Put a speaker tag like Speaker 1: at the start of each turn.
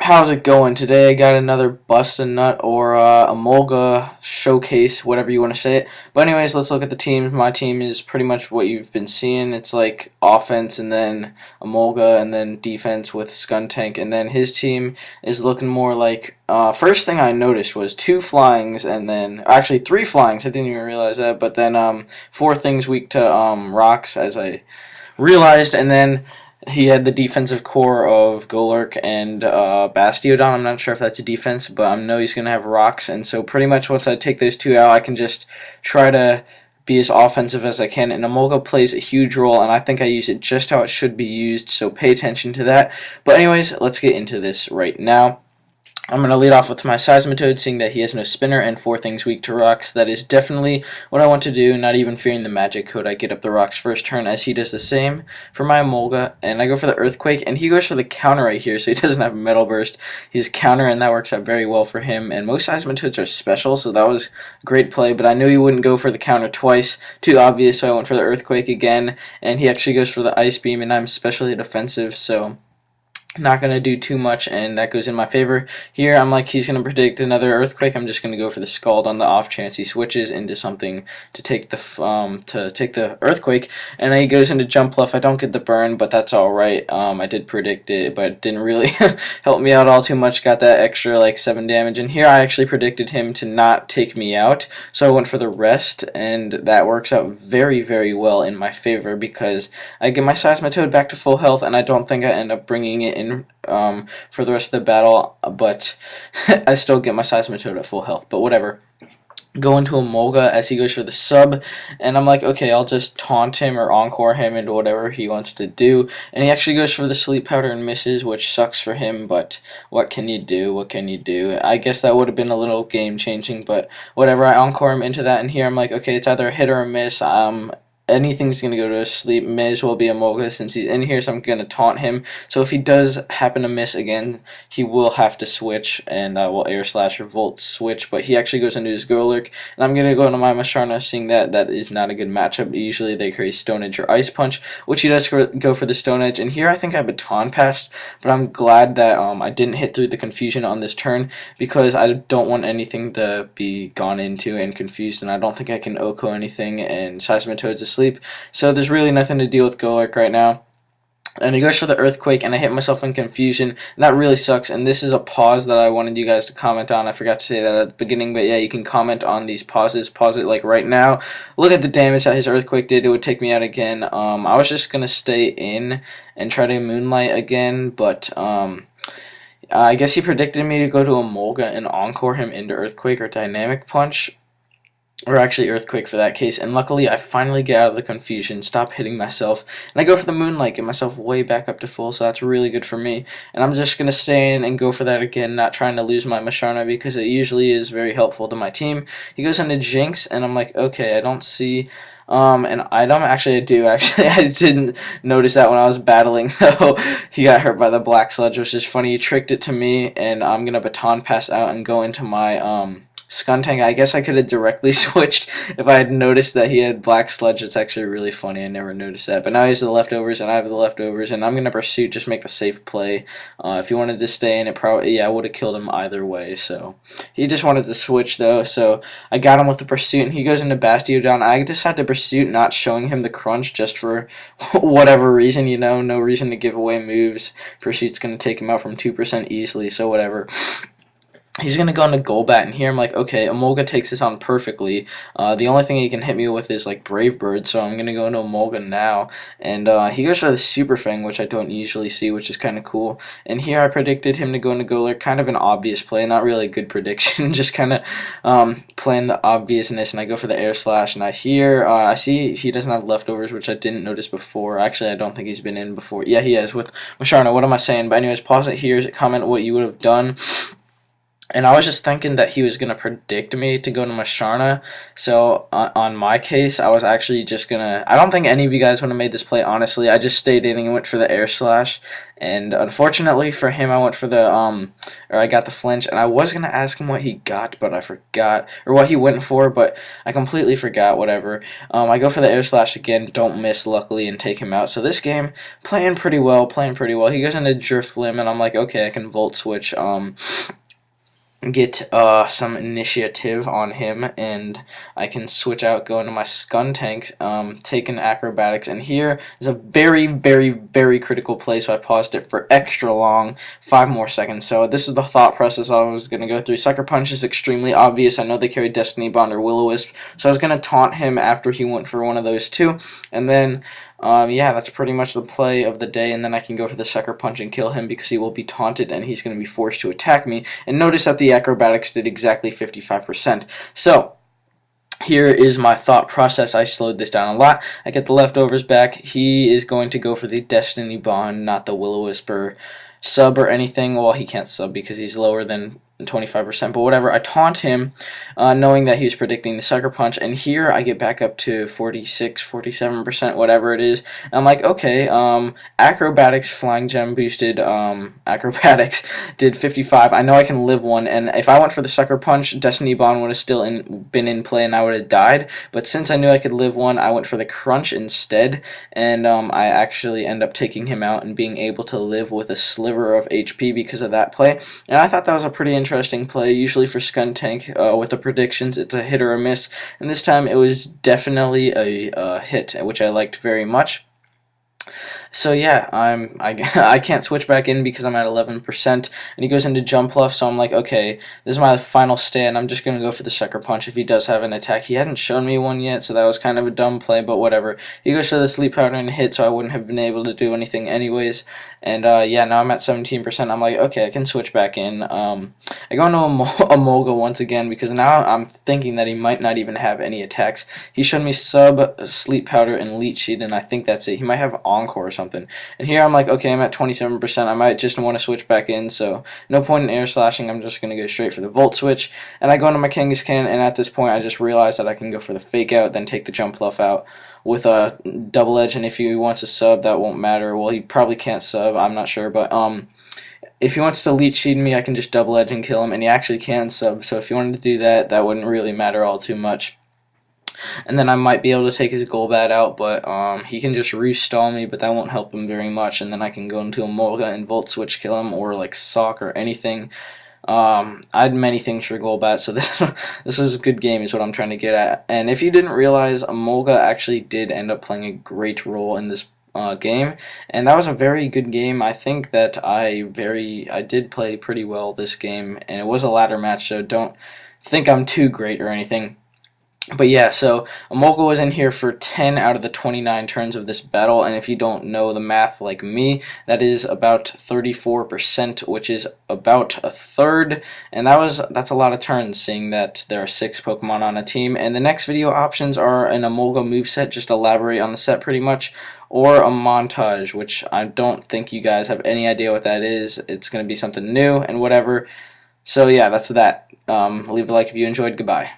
Speaker 1: How's it going today? I got another bust a nut or Emolga showcase, whatever you want to say it. But anyways, let's look at the teams. My team is pretty much what you've been seeing. It's like offense and then Emolga and then defense with Skuntank. And then his team is looking more like, first thing I noticed was two flyings and then, actually three flyings. I didn't even realize that. But then four things weak to rocks, as I realized. And then he had the defensive core of Golurk and Bastiodon. I'm not sure if that's a defense, but I know he's going to have rocks. And so pretty much once I take those two out, I can just try to be as offensive as I can. And Emolga plays a huge role, and I think I use it just how it should be used, so pay attention to that. But anyways, let's get into this right now. I'm going to lead off with my Seismitoad, seeing that he has no spinner and four things weak to rocks. That is definitely what I want to do, not even fearing the magic code. I get up the rocks first turn, as he does the same for my Emolga, and I go for the Earthquake, and he goes for the counter right here, so he doesn't have Metal Burst. He's counter, and that works out very well for him, and most Seismitoads are special, so that was a great play, but I knew he wouldn't go for the counter twice. Too obvious, so I went for the Earthquake again, and he actually goes for the Ice Beam, and I'm especially defensive, so not going to do too much, and that goes in my favor. Here, I'm like, he's going to predict another Earthquake. I'm just going to go for the Scald on the off chance he switches into something to take the Earthquake, and then he goes into Jump Bluff. I don't get the burn, but that's all right. I did predict it, but it didn't really help me out all too much. Got that extra like 7 damage, and here I actually predicted him to not take me out, so I went for the rest, and that works out very, very well in my favor because I get my Seismitoad back to full health, and I don't think I end up bringing it in for the rest of the battle, but I still get my Seismitoad at full health, but whatever. Go into Emolga as he goes for the sub, and I'm like, okay, I'll just taunt him or encore him into whatever he wants to do, and he actually goes for the Sleep Powder and misses, which sucks for him, but what can you do, what can you do? I guess that would have been a little game-changing, but whatever, I encore him into that, and here I'm like, okay, it's either a hit or a miss. Anything's going to go to sleep. May as well be Emolga since he's in here, so I'm going to taunt him. So if he does happen to miss again, he will have to switch, and I will Air Slash or Volt switch, but he actually goes into his Golurk, and I'm going to go into my Masharna, seeing that that is not a good matchup. Usually they carry Stone Edge or Ice Punch, which he does go for the Stone Edge, and here I think I Baton Passed, but I'm glad that I didn't hit through the confusion on this turn, because I don't want anything to be gone into and confused, and I don't think I can Oko anything, and Seismitoad's asleep, so there's really nothing to deal with Golurk right now. And he goes for the Earthquake, and I hit myself in confusion, and that really sucks, and this is a pause that I wanted you guys to comment on. I forgot to say that at the beginning, but yeah, you can comment on these pauses. Pause it like right now. Look at the damage that his Earthquake did. It would take me out again. I was just going to stay in and try to Moonlight again, but I guess he predicted me to go to Emolga and encore him into Earthquake or Dynamic Punch, or actually Earthquake for that case, and luckily I finally get out of the confusion, stop hitting myself, and I go for the Moonlight, get myself way back up to full, so that's really good for me, and I'm just going to stay in and go for that again, not trying to lose my Masharna, because it usually is very helpful to my team. He goes into Jinx, and I'm like, okay, I don't see an item. Actually, I do. Actually, I didn't notice that when I was battling, though. He got hurt by the Black Sludge, which is funny. He tricked it to me, and I'm going to Baton Pass out and go into my Skuntank. I guess I could have directly switched if I had noticed that he had Black Sludge. It's actually really funny. I never noticed that. But now he has the leftovers, and I have the leftovers, and I'm going to Pursuit, just make the safe play. If he wanted to stay in, it probably, yeah, I would have killed him either way. So he just wanted to switch, though, so I got him with the Pursuit, and he goes into Bastiodon. I decided to Pursuit, not showing him the crunch just for whatever reason, you know, no reason to give away moves. Pursuit's going to take him out from 2% easily, so whatever. He's going to go into Golbat, and here I'm like, okay, Emolga takes this on perfectly. The only thing he can hit me with is like Brave Bird, so I'm going to go into Emolga now. And he goes for the Super Fang, which I don't usually see, which is kind of cool. And here I predicted him to go into Golurk, kind of an obvious play, not really a good prediction, just kind of playing the obviousness, and I go for the Air Slash. And I see he doesn't have leftovers, which I didn't notice before. Actually, I don't think he's been in before. Yeah, he has with Masharna. What am I saying? But anyways, pause it here, comment what you would have done. And I was just thinking that he was going to predict me to go to Masharna. So on my case, I was actually just going to... I don't think any of you guys would have made this play, honestly. I just stayed in and went for the air slash. And unfortunately for him, I went for the... or I got the flinch. And I was going to ask him what he got, but I forgot. Or what he went for, but I completely forgot, whatever. I go for the air slash again, don't miss, luckily, and take him out. So this game, playing pretty well, playing pretty well. He goes into drift limb, and I'm like, okay, I can volt switch, get some initiative on him, and I can switch out, go into my Skun Tank, take an Acrobatics, and here is a very, very, very critical play, so I paused it for extra long, 5 more seconds. So this is the thought process I was going to go through. Sucker Punch is extremely obvious. I know they carry Destiny Bond or Will-O-Wisp, so I was going to taunt him after he went for one of those two, and then yeah, that's pretty much the play of the day, and then I can go for the Sucker Punch and kill him because he will be taunted and he's going to be forced to attack me. And notice that the Acrobatics did exactly 55%. So, here is my thought process. I slowed this down a lot. I get the leftovers back. He is going to go for the Destiny Bond, not the Will-O-Wisp or sub or anything. Well, he can't sub because he's lower than 25%, but whatever. I taunt him, knowing that he was predicting the Sucker Punch, and here I get back up to 46, 47%, whatever it is. And I'm like, okay, Acrobatics, Flying Gem boosted, Acrobatics did 55. I know I can live one, and if I went for the Sucker Punch, Destiny Bond would have still been in play and I would have died, but since I knew I could live one, I went for the Crunch instead, and I actually end up taking him out and being able to live with a sliver of HP because of that play, and I thought that was a pretty interesting play. Usually for Skun Tank, with the predictions, it's a hit or a miss, and this time it was definitely a hit, which I liked very much. So yeah, I can't switch back in because I'm at 11%, and he goes into Jump Bluff, so I'm like, okay, this is my final stand. I'm just going to go for the Sucker Punch if he does have an attack. He hadn't shown me one yet, so that was kind of a dumb play, but whatever. He goes for the Sleep Powder and hit, so I wouldn't have been able to do anything anyways, and yeah, now I'm at 17%. I'm like, okay, I can switch back in. I go into Emolga once again because now I'm thinking that he might not even have any attacks. He showed me Sub, Sleep Powder, and Leech Sheet, and I think that's it. He might have Encore or something. And here I'm like, okay, I'm at 27%. I might just want to switch back in, so no point in air slashing. I'm just going to go straight for the Volt Switch. And I go into my Kangaskhan, and at this point I just realized that I can go for the Fake Out, then take the Jump Bluff out with a Double Edge, and if he wants to sub, that won't matter. Well, he probably can't sub, I'm not sure, but if he wants to Leech Seed me, I can just Double Edge and kill him, and he actually can sub, so if he wanted to do that, that wouldn't really matter all too much. And then I might be able to take his Golbat out, but he can just restall me, but that won't help him very much, and then I can go into Emolga and Volt Switch kill him, or like Sock or anything. I had many things for Golbat, so this is a good game is what I'm trying to get at. And if you didn't realize, Emolga actually did end up playing a great role in this game, and that was a very good game. I think that I did play pretty well this game, and it was a ladder match, so don't think I'm too great or anything. But yeah, so Emolga was in here for 10 out of the 29 turns of this battle, and if you don't know the math like me, that is about 34%, which is about a third, and that's a lot of turns, seeing that there are 6 Pokemon on a team. And the next video options are an Emolga moveset, just elaborate on the set pretty much, or a montage, which I don't think you guys have any idea what that is. It's going to be something new and whatever. So yeah, that's that. Leave a like if you enjoyed. Goodbye.